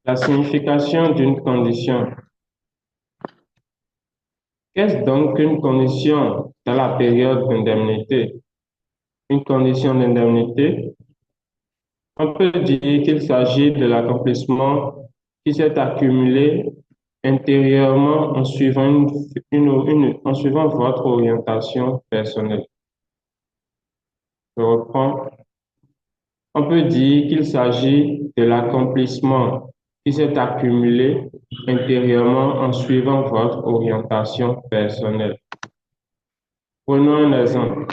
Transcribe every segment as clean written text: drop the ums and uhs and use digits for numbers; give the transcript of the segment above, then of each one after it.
La signification d'une condition. Qu'est-ce donc qu'une condition dans la période d'indemnité? Une condition d'indemnité, on peut dire qu'il s'agit de l'accomplissement qui s'est accumulé intérieurement en suivant, en suivant votre orientation personnelle. Je reprends. On peut dire qu'il s'agit de l'accomplissement qui s'est accumulé intérieurement en suivant votre orientation personnelle. Prenons un exemple.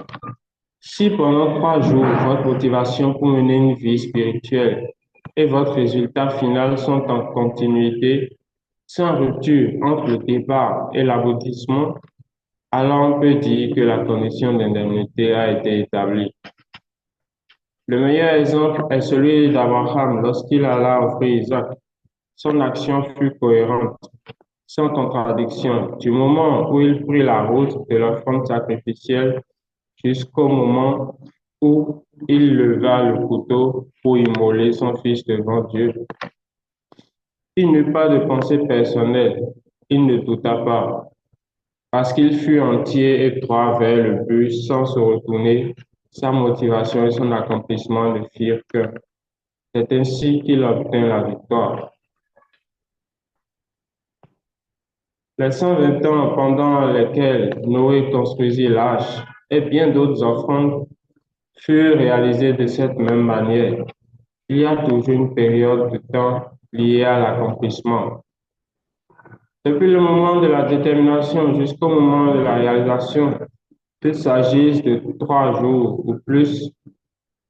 Si pendant 3 jours, votre motivation pour mener une vie spirituelle et votre résultat final sont en continuité, sans rupture entre le départ et l'aboutissement, alors on peut dire que la condition d'indemnité a été établie. Le meilleur exemple est celui d'Abraham lorsqu'il alla offrir Isaac. Son action fut cohérente, sans contradiction, du moment où il prit la route de l'offrande sacrificielle jusqu'au moment où il leva le couteau pour immoler son fils devant Dieu. Il n'eut pas de pensée personnelle, il ne douta pas, parce qu'il fut entier et droit vers le but sans se retourner. Sa motivation et son accomplissement ne firent qu'un. C'est ainsi qu'il obtint la victoire. Les 120 ans pendant lesquels Noé construisit l'arche et bien d'autres offrandes furent réalisées de cette même manière. Il y a toujours une période de temps liée à l'accomplissement. Depuis le moment de la détermination jusqu'au moment de la réalisation, qu'il s'agisse de 3 jours ou plus,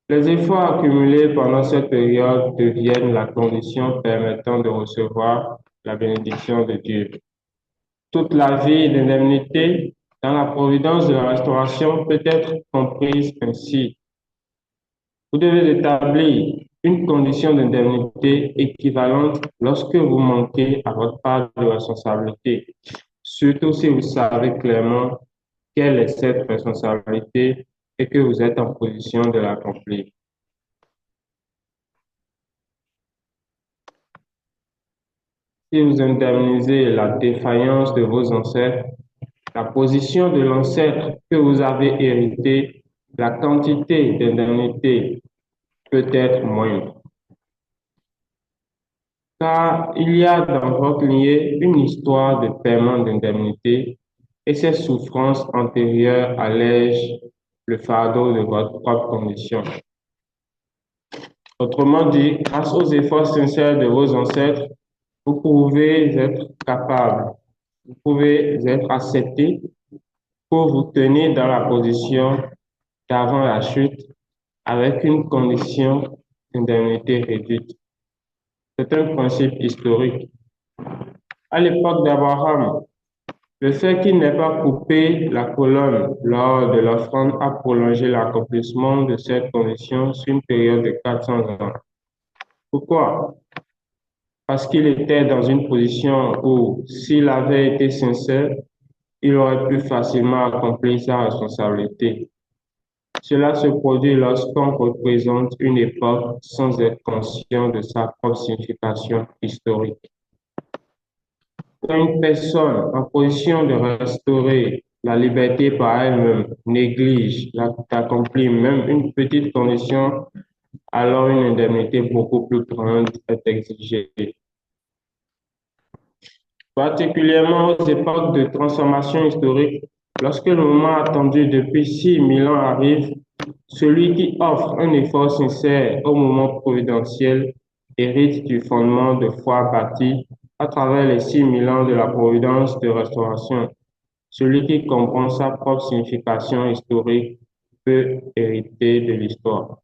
les efforts accumulés pendant cette période deviennent la condition permettant de recevoir la bénédiction de Dieu. Toute la vie d'indemnité dans la providence de la restauration peut être comprise ainsi. Vous devez établir une condition d'indemnité équivalente lorsque vous manquez à votre part de responsabilité, surtout si vous savez clairement quelle est cette responsabilité et que vous êtes en position de l'accomplir. Si vous indemnisez la défaillance de vos ancêtres, la position de l'ancêtre que vous avez hérité, la quantité d'indemnité peut être moindre. Car il y a dans votre lignée une histoire de paiement d'indemnité et ces souffrances antérieures allègent le fardeau de votre propre condition. Autrement dit, grâce aux efforts sincères de vos ancêtres, vous pouvez être capable, vous pouvez être accepté pour vous tenir dans la position d'avant la chute avec une condition d'indemnité réduite. C'est un principe historique. À l'époque d'Abraham, le fait qu'il n'ait pas coupé la colonne lors de l'offrande a prolongé l'accomplissement de cette condition sur une période de 400 ans. Pourquoi? Parce qu'il était dans une position où, s'il avait été sincère, il aurait pu facilement accomplir sa responsabilité. Cela se produit lorsqu'on représente une époque sans être conscient de sa propre signification historique. Quand une personne en position de restaurer la liberté par elle-même néglige d'accomplir même une petite condition, alors une indemnité beaucoup plus grande est exigée. Particulièrement aux époques de transformation historique, lorsque le moment attendu depuis 6000 ans arrive, celui qui offre un effort sincère au moment providentiel hérite du fondement de foi bâti à travers les 6000 ans de la providence de restauration. Celui qui comprend sa propre signification historique peut hériter de l'histoire.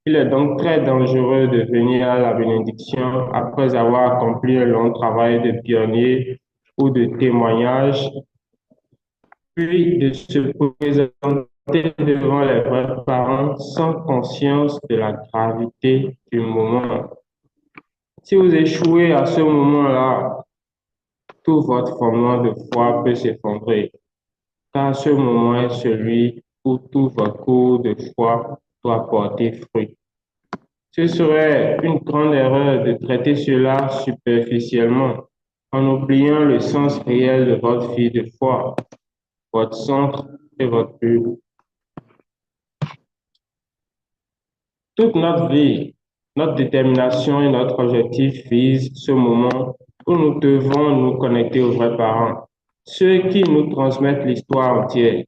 Il est donc très dangereux de venir à la bénédiction après avoir accompli un long travail de pionnier ou de témoignage, puis de se présenter devant les vrais parents sans conscience de la gravité du moment. Si vous échouez à ce moment-là, tout votre fondement de foi peut s'effondrer, car ce moment est celui où tout votre cours de foi doit porter fruit. Ce serait une grande erreur de traiter cela superficiellement, en oubliant le sens réel de votre vie de foi, votre centre et votre but. Toute notre vie, notre détermination et notre objectif visent ce moment où nous devons nous connecter aux vrais parents, ceux qui nous transmettent l'histoire entière,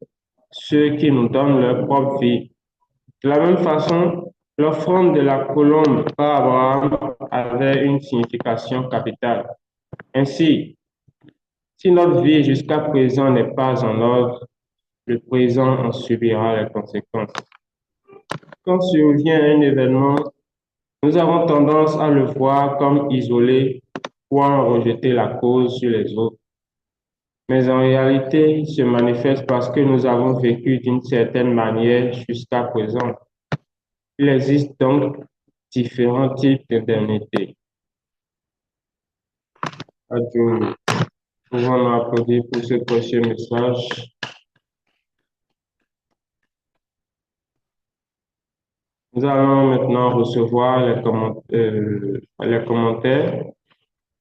ceux qui nous donnent leur propre vie. De la même façon, l'offrande de la colombe par Abraham avait une signification capitale. Ainsi, si notre vie jusqu'à présent n'est pas en ordre, le présent en subira les conséquences. Quand survient un événement, nous avons tendance à le voir comme isolé ou à en rejeter la cause sur les autres. Mais en réalité, il se manifeste parce que nous avons vécu d'une certaine manière jusqu'à présent. Il existe donc différents types d'indemnités. Adieu. Nous pouvons applaudir pour ce prochain message. Nous allons maintenant recevoir les commentaires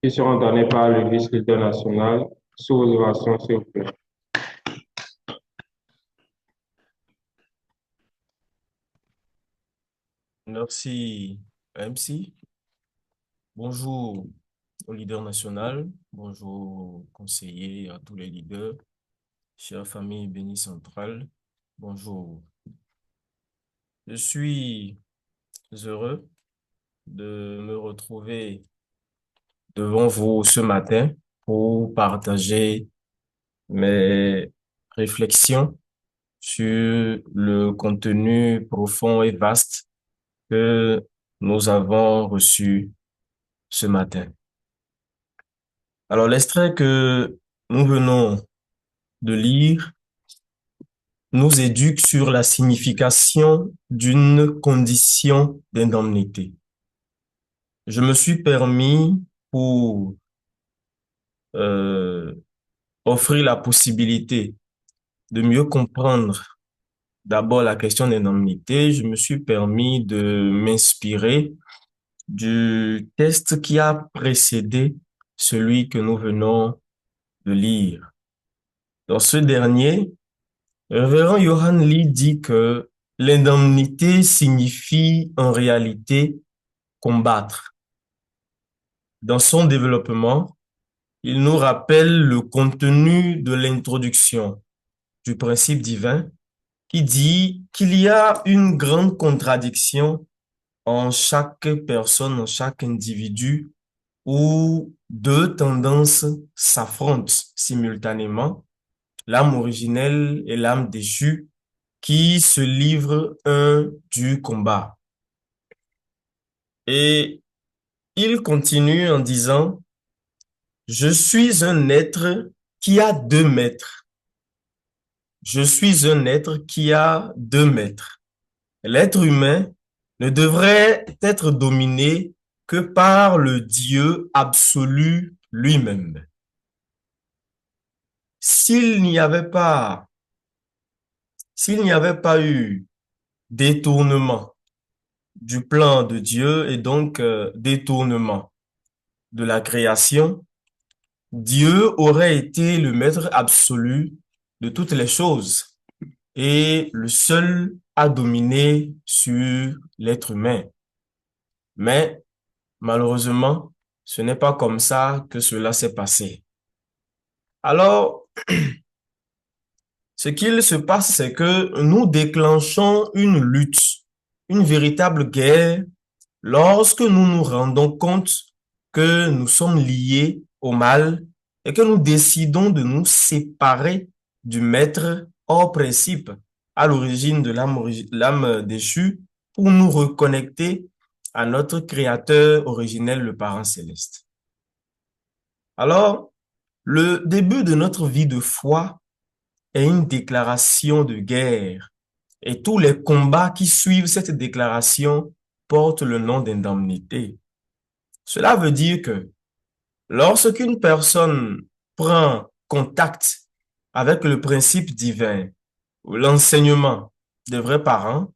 qui seront donnés par le vice-leader national. Sous vos ovations, s'il vous plaît. Merci, MC. Bonjour au leader national. Bonjour aux conseillers, à tous les leaders. Chère famille Béni Centrale, bonjour. Je suis heureux de me retrouver devant vous ce matin pour partager mes réflexions sur le contenu profond et vaste que nous avons reçu ce matin. Alors, l'extrait que nous venons de lire nous éduque sur la signification d'une condition d'indemnité. Je me suis permis, pour euh, offrir la possibilité de mieux comprendre d'abord la question d'indemnité, je me suis permis de m'inspirer du texte qui a précédé celui que nous venons de lire. Dans ce dernier, le révérend Johann Lee dit que l'indemnité signifie en réalité combattre. Dans son développement, il nous rappelle le contenu de l'introduction du principe divin qui dit qu'il y a une grande contradiction en chaque personne, en chaque individu, où deux tendances s'affrontent simultanément, l'âme originelle et l'âme déchue, qui se livrent un du combat. Et il continue en disant, je suis un être qui a 2 maîtres. Je suis un être qui a 2 maîtres. L'être humain ne devrait être dominé que par le Dieu absolu lui-même. S'il n'y avait pas eu détournement du plan de Dieu et donc détournement de la création, Dieu aurait été le maître absolu de toutes les choses et le seul à dominer sur l'être humain. Mais malheureusement, ce n'est pas comme ça que cela s'est passé. Alors, ce qu'il se passe, c'est que nous déclenchons une lutte, une véritable guerre, lorsque nous nous rendons compte que nous sommes liés au mal et que nous décidons de nous séparer du maître hors principe à l'origine de l'âme déchue pour nous reconnecter à notre créateur originel, le Parent céleste. Alors, le début de notre vie de foi est une déclaration de guerre et tous les combats qui suivent cette déclaration portent le nom d'indemnité. Cela veut dire que lorsqu'une personne prend contact avec le principe divin ou l'enseignement des vrais parents,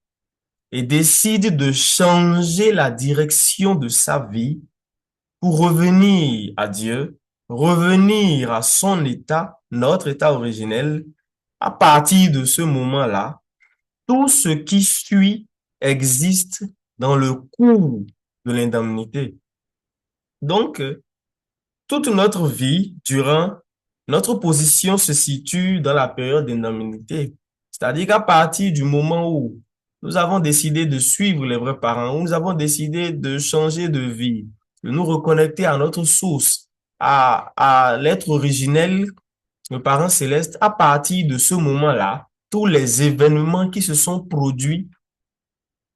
et décide de changer la direction de sa vie pour revenir à Dieu, revenir à son état, notre état originel, à partir de ce moment-là, tout ce qui suit existe dans le cours de l'indemnité. Donc, toute notre vie, durant notre position se situe dans la période d'indemnité. C'est-à-dire qu'à partir du moment où nous avons décidé de suivre les vrais parents, où nous avons décidé de changer de vie, de nous reconnecter à notre source, à l'être originel, le parent céleste, à partir de ce moment-là, tous les événements qui se sont produits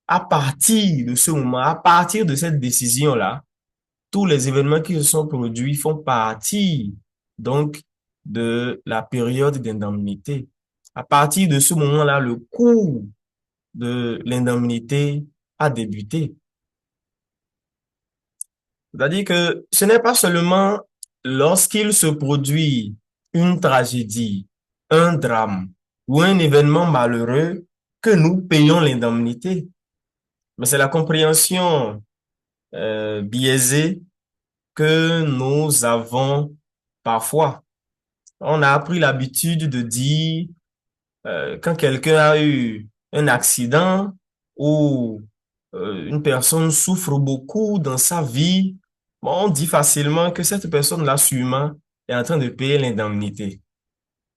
à partir de ce moment, à partir de cette décision-là, tous les événements qui se sont produits font partie donc de la période d'indemnité. À partir de ce moment-là, le cours de l'indemnité a débuté. C'est-à-dire que ce n'est pas seulement lorsqu'il se produit une tragédie, un drame ou un événement malheureux que nous payons l'indemnité, mais c'est la compréhension biaisée que nous avons parfois. On a pris l'habitude de dire, quand quelqu'un a eu un accident ou une personne souffre beaucoup dans sa vie, bon, on dit facilement que cette personne-là, sûrement, est en train de payer l'indemnité.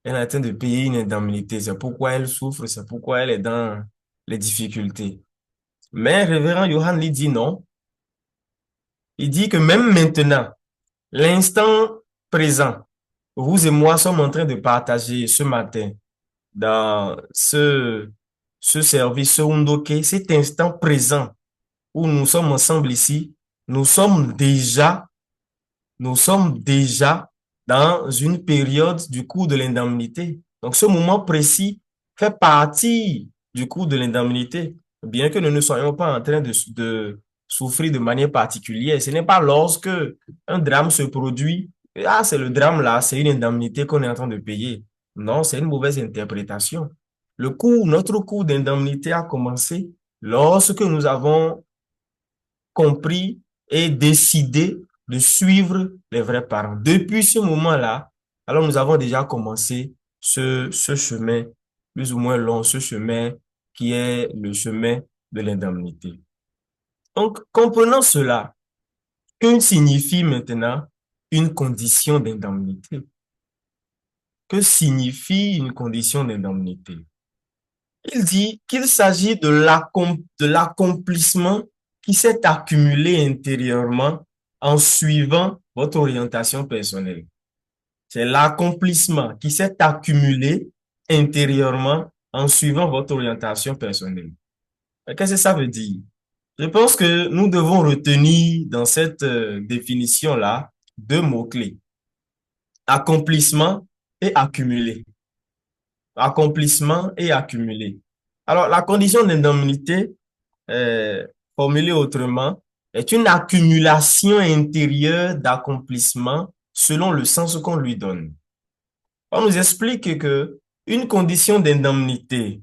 Elle est en train de payer une indemnité. C'est pourquoi elle souffre, c'est pourquoi elle est dans les difficultés. Mais Révérend Johann lui dit non. Il dit que même maintenant, l'instant présent, vous et moi sommes en train de partager ce matin dans ce service, ce Undoke, cet instant présent où nous sommes ensemble ici, nous sommes déjà, nous sommes déjà dans une période du cours de l'indemnité. Donc, ce moment précis fait partie du cours de l'indemnité, bien que nous ne soyons pas en train de souffrir de manière particulière. Ce n'est pas lorsque un drame se produit, ah, c'est le drame là, c'est une indemnité qu'on est en train de payer. Non, c'est une mauvaise interprétation. Notre cours d'indemnité a commencé lorsque nous avons compris et décidé de suivre les vrais parents. Depuis ce moment-là, alors nous avons déjà commencé ce chemin plus ou moins long, ce chemin qui est le chemin de l'indemnité. Donc, comprenant cela, que signifie maintenant une condition d'indemnité? Que signifie une condition d'indemnité? Il dit qu'il s'agit de l'accomplissement qui s'est accumulé intérieurement en suivant votre orientation personnelle. C'est l'accomplissement qui s'est accumulé intérieurement en suivant votre orientation personnelle. Qu'est-ce que ça veut dire? Je pense que nous devons retenir dans cette définition-là deux mots-clés. Accomplissement et accumulé. Accomplissement et accumulé. Alors, la condition d'indemnité, formulée autrement, est une accumulation intérieure d'accomplissement selon le sens qu'on lui donne. On nous explique que une condition d'indemnité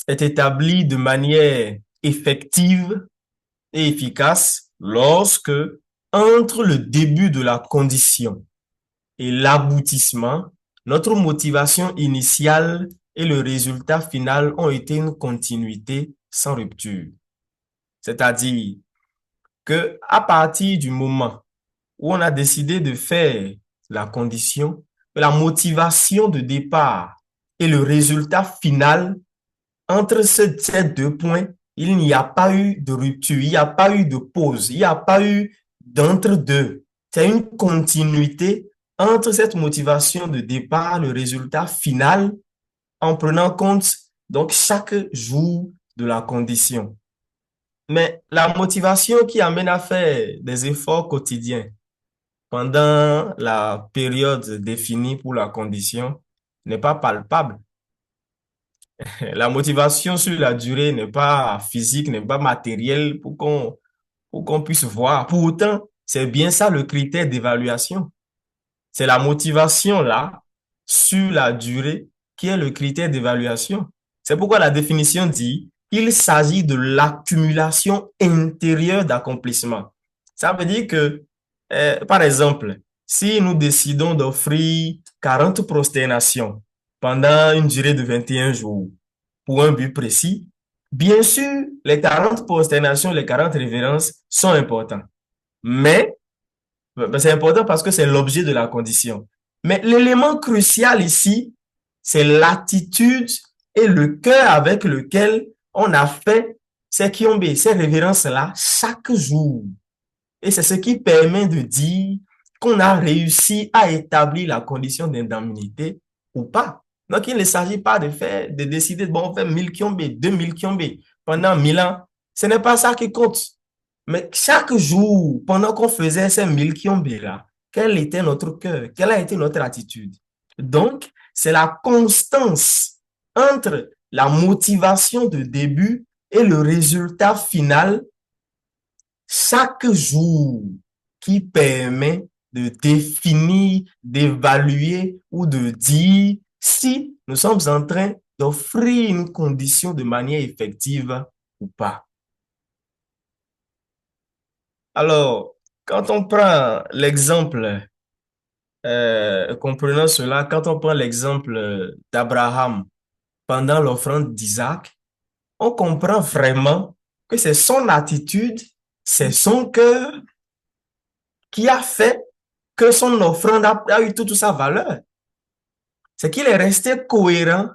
est établie de manière effective et efficace lorsque, entre le début de la condition et l'aboutissement, notre motivation initiale et le résultat final ont été une continuité sans rupture. C'est-à-dire que à partir du moment où on a décidé de faire la condition, la motivation de départ et le résultat final, entre ces deux points, il n'y a pas eu de rupture, il n'y a pas eu de pause, il n'y a pas eu d'entre-deux. C'est une continuité entre cette motivation de départ, le résultat final, en prenant compte donc chaque jour de la condition. Mais la motivation qui amène à faire des efforts quotidiens pendant la période définie pour la condition n'est pas palpable. La motivation sur la durée n'est pas physique, n'est pas matérielle pour qu'on puisse voir. Pourtant, c'est bien ça le critère d'évaluation. C'est la motivation là, sur la durée, qui est le critère d'évaluation. C'est pourquoi la définition dit il s'agit de l'accumulation intérieure d'accomplissements. Ça veut dire que, par exemple, si nous décidons d'offrir 40 prosternations pendant une durée de 21 jours pour un but précis, bien sûr, les 40 prosternations, les 40 révérences sont importants. Mais c'est important parce que c'est l'objet de la condition. Mais l'élément crucial ici, c'est l'attitude et le cœur avec lequel on a fait ces kiombés, ces révérences-là chaque jour. Et c'est ce qui permet de dire qu'on a réussi à établir la condition d'indemnité ou pas. Donc, il ne s'agit pas de décider, bon, on fait 1000 kiombés, 2000 kiombés pendant 1000 ans. Ce n'est pas ça qui compte. Mais chaque jour, pendant qu'on faisait ces 1000 kiombés-là, quel était notre cœur? Quelle a été notre attitude? Donc, c'est la constance entre la motivation de début et le résultat final chaque jour qui permet de définir, d'évaluer ou de dire si nous sommes en train d'offrir une condition de manière effective ou pas. Alors, quand on prend l'exemple, comprenons cela, quand on prend l'exemple d'Abraham pendant l'offrande d'Isaac, on comprend vraiment que c'est son attitude, c'est son cœur qui a fait que son offrande a eu toute sa valeur. C'est qu'il est resté cohérent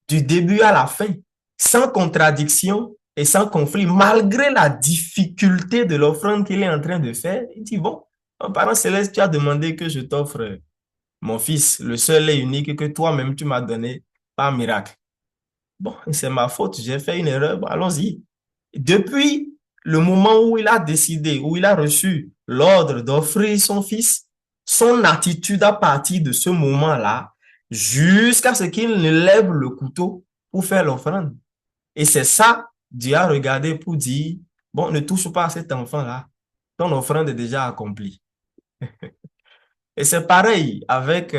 du début à la fin, sans contradiction et sans conflit, malgré la difficulté de l'offrande qu'il est en train de faire. Il dit, bon, mon parent céleste, tu as demandé que je t'offre mon fils, le seul et unique que toi-même tu m'as donné par miracle. Bon, c'est ma faute, j'ai fait une erreur, bon, allons-y. Depuis le moment où il a décidé, où il a reçu l'ordre d'offrir son fils, son attitude à partir de ce moment-là, jusqu'à ce qu'il ne lève le couteau pour faire l'offrande. Et c'est ça, Dieu a regardé pour dire, bon, ne touche pas à cet enfant-là, ton offrande est déjà accomplie. Et c'est pareil avec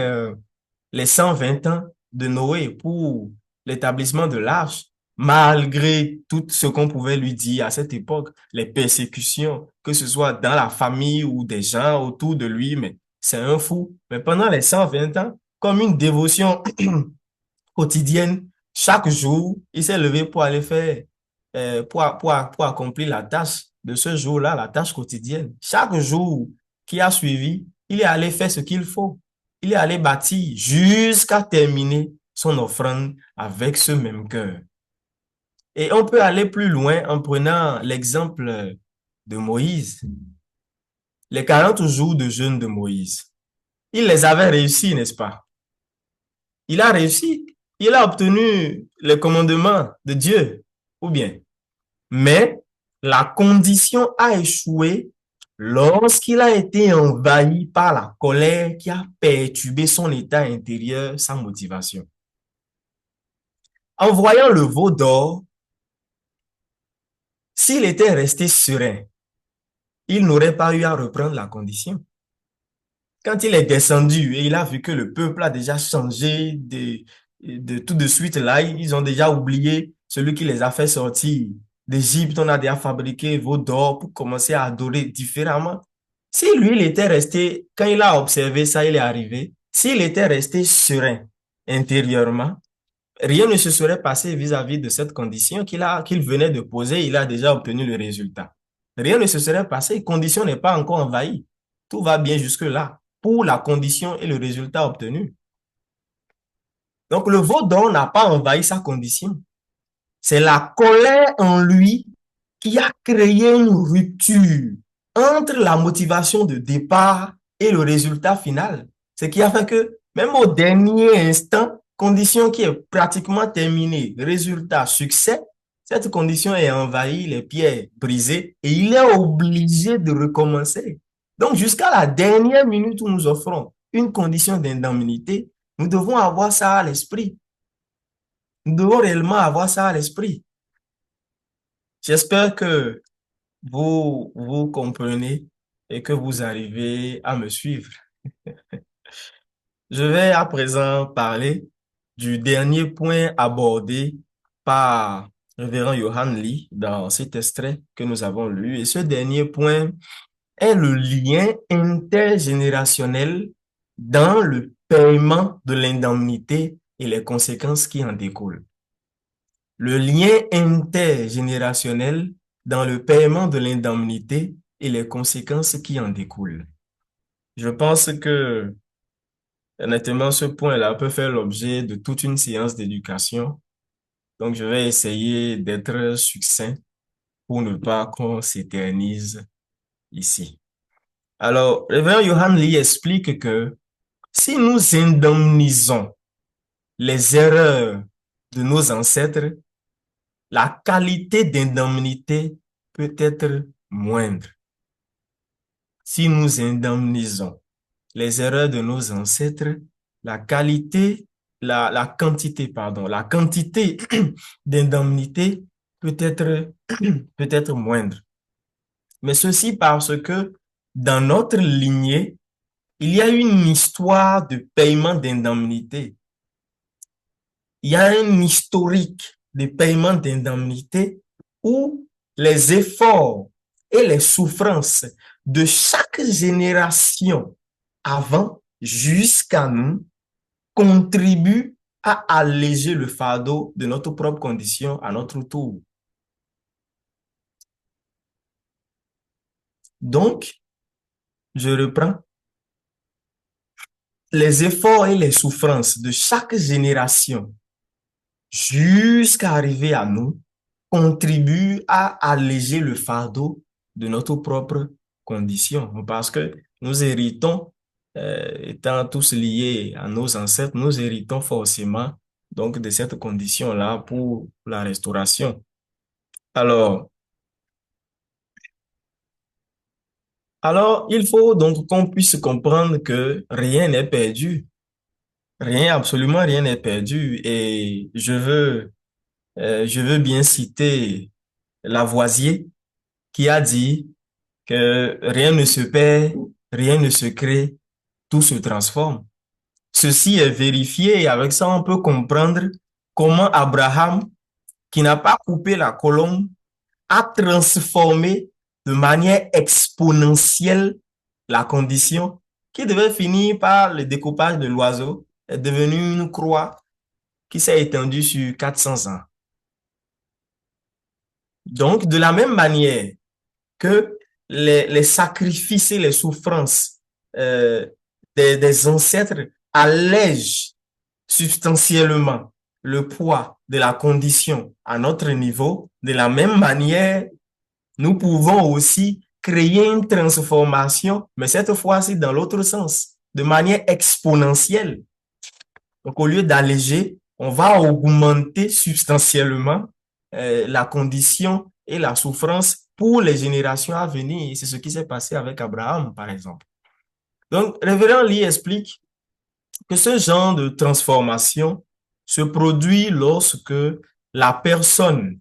les 120 ans de Noé pour l'établissement de l'arche, malgré tout ce qu'on pouvait lui dire à cette époque, les persécutions, que ce soit dans la famille ou des gens autour de lui, mais c'est un fou. Mais pendant les 120 ans, comme une dévotion quotidienne, chaque jour, il s'est levé pour aller faire, pour accomplir la tâche de ce jour-là, la tâche quotidienne. Chaque jour qui a suivi, il est allé faire ce qu'il faut. Il est allé bâtir jusqu'à terminer son offrande avec ce même cœur. Et on peut aller plus loin en prenant l'exemple de Moïse. Les 40 jours de jeûne de Moïse. Il les avait réussi, n'est-ce pas? Il a réussi. Il a obtenu les commandements de Dieu, ou bien. Mais la condition a échoué lorsqu'il a été envahi par la colère qui a perturbé son état intérieur, sa motivation. En voyant le veau d'or, s'il était resté serein, il n'aurait pas eu à reprendre la condition. Quand il est descendu et il a vu que le peuple a déjà changé de tout de suite, là, ils ont déjà oublié celui qui les a fait sortir d'Égypte. On a déjà fabriqué veau d'or pour commencer à adorer différemment. Si lui, il était resté, quand il a observé ça, il est arrivé, s'il était resté serein intérieurement, rien ne se serait passé vis-à-vis de cette condition qu'il venait de poser. Il a déjà obtenu le résultat. Rien ne se serait passé. Condition n'est pas encore envahie. Tout va bien jusque-là pour la condition et le résultat obtenu. Donc, le veau d'or n'a pas envahi sa condition. C'est la colère en lui qui a créé une rupture entre la motivation de départ et le résultat final. Ce qui a fait que, même au dernier instant, condition qui est pratiquement terminée, résultat, succès, cette condition est envahie, les pieds brisés, et il est obligé de recommencer. Donc, jusqu'à la dernière minute où nous offrons une condition d'indemnité, nous devons avoir ça à l'esprit. Nous devons réellement avoir ça à l'esprit. J'espère que vous comprenez et que vous arrivez à me suivre. Je vais à présent parler du dernier point abordé par révérend Johan Lee dans cet extrait que nous avons lu. Et ce dernier point est le lien intergénérationnel dans le paiement de l'indemnité et les conséquences qui en découlent. Le lien intergénérationnel dans le paiement de l'indemnité et les conséquences qui en découlent. Je pense que, honnêtement, ce point-là peut faire l'objet de toute une séance d'éducation. Donc, je vais essayer d'être succinct pour ne pas qu'on s'éternise ici. Alors, le révérend Johan Lee explique que si nous indemnisons les erreurs de nos ancêtres, la qualité d'indemnité peut être moindre. Si nous indemnisons les erreurs de nos ancêtres, la quantité d'indemnité peut être moindre. Mais ceci parce que dans notre lignée, il y a une histoire de paiement d'indemnité. Il y a un historique de paiement d'indemnité où les efforts et les souffrances de chaque génération avant jusqu'à nous contribuent à alléger le fardeau de notre propre condition à notre tour. Donc, je reprends. Les efforts et les souffrances de chaque génération jusqu'à arriver à nous contribuent à alléger le fardeau de notre propre condition. Parce que nous héritons, étant tous liés à nos ancêtres, nous héritons forcément donc de cette condition-là pour la restauration. Alors, il faut donc qu'on puisse comprendre que rien n'est perdu. Rien, absolument rien n'est perdu. Et je veux bien citer Lavoisier qui a dit que rien ne se perd, rien ne se crée, tout se transforme. Ceci est vérifié et avec ça, on peut comprendre comment Abraham, qui n'a pas coupé la colombe, a transformé de manière exponentielle la condition qui devait finir par le découpage de l'oiseau, est devenue une croix qui s'est étendue sur 400 ans. Donc, de la même manière que les sacrifices et les souffrances des ancêtres allègent substantiellement le poids de la condition à notre niveau, de la même manière, nous pouvons aussi créer une transformation, mais cette fois-ci dans l'autre sens, de manière exponentielle. Donc, au lieu d'alléger, on va augmenter substantiellement la condition et la souffrance pour les générations à venir. C'est ce qui s'est passé avec Abraham, par exemple. Donc, Révérend Lee explique que ce genre de transformation se produit lorsque la personne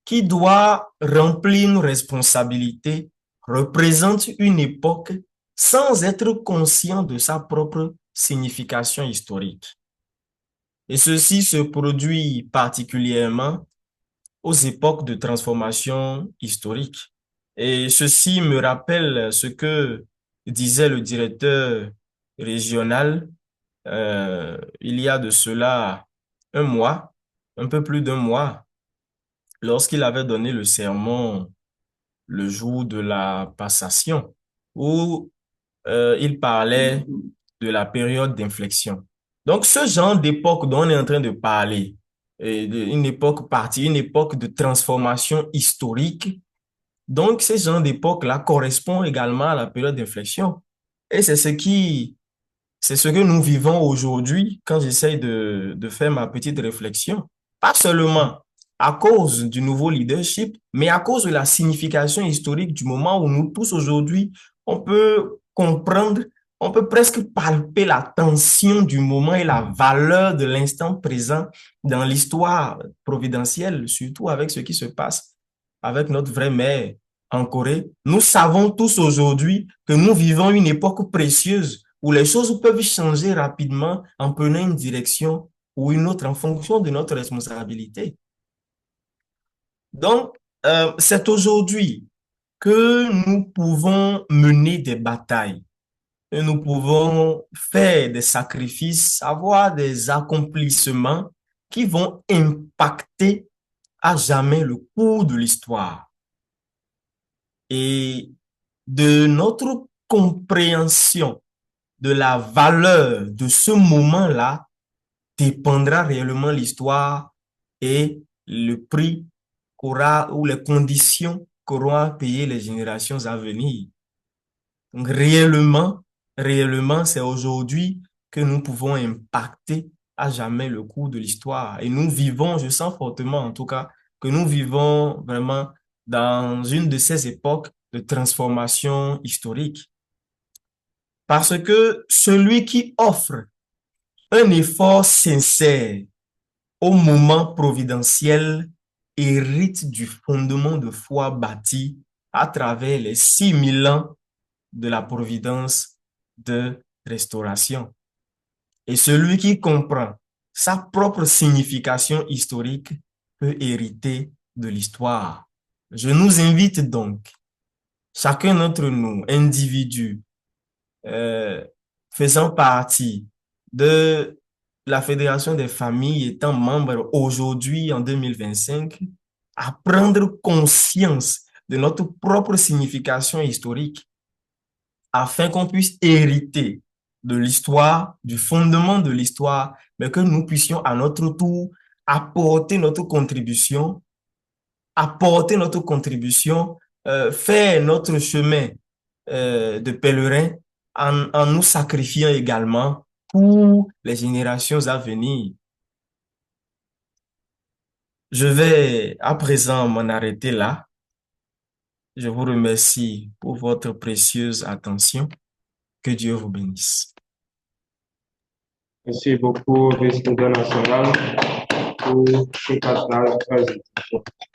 qui doit remplir une responsabilité représente une époque sans être conscient de sa propre signification historique. Et ceci se produit particulièrement aux époques de transformation historique. Et ceci me rappelle ce que disait le directeur régional il y a de cela un mois, un peu plus d'un mois, lorsqu'il avait donné le sermon le jour de la passation, où il parlait de la période d'inflexion. Donc, ce genre d'époque dont on est en train de parler, une époque partie, une époque de transformation historique, donc ce genre d'époque-là correspond également à la période d'inflexion. Et c'est ce que nous vivons aujourd'hui quand j'essaye de faire ma petite réflexion. Pas seulement à cause du nouveau leadership, mais à cause de la signification historique du moment où nous tous aujourd'hui, on peut comprendre, on peut presque palper la tension du moment et la valeur de l'instant présent dans l'histoire providentielle, surtout avec ce qui se passe avec notre vraie mère en Corée. Nous savons tous aujourd'hui que nous vivons une époque précieuse où les choses peuvent changer rapidement en prenant une direction ou une autre en fonction de notre responsabilité. Donc, c'est aujourd'hui que nous pouvons mener des batailles, que nous pouvons faire des sacrifices, avoir des accomplissements qui vont impacter à jamais le cours de l'histoire. Et de notre compréhension de la valeur de ce moment-là dépendra réellement l'histoire et le prix qu'aura ou les conditions qu'auront à payer les générations à venir. Donc réellement, c'est aujourd'hui que nous pouvons impacter à jamais le cours de l'histoire. Et nous vivons, je sens fortement en tout cas, que nous vivons vraiment dans une de ces époques de transformation historique. Parce que celui qui offre un effort sincère au moment providentiel hérite du fondement de foi bâti à travers les 6000 ans de la providence de restauration. Et celui qui comprend sa propre signification historique peut hériter de l'histoire. Je nous invite donc, chacun d'entre nous, individus, euh, faisant partie de la Fédération des familles, étant membre aujourd'hui en 2025, à prendre conscience de notre propre signification historique afin qu'on puisse hériter de l'histoire, du fondement de l'histoire, mais que nous puissions à notre tour apporter notre contribution, faire notre chemin de pèlerin en nous sacrifiant également pour les générations à venir. Je vais à présent m'en arrêter là. Je vous remercie pour votre précieuse attention. Que Dieu vous bénisse. Merci beaucoup, vice-président national, pour ce partage très utile.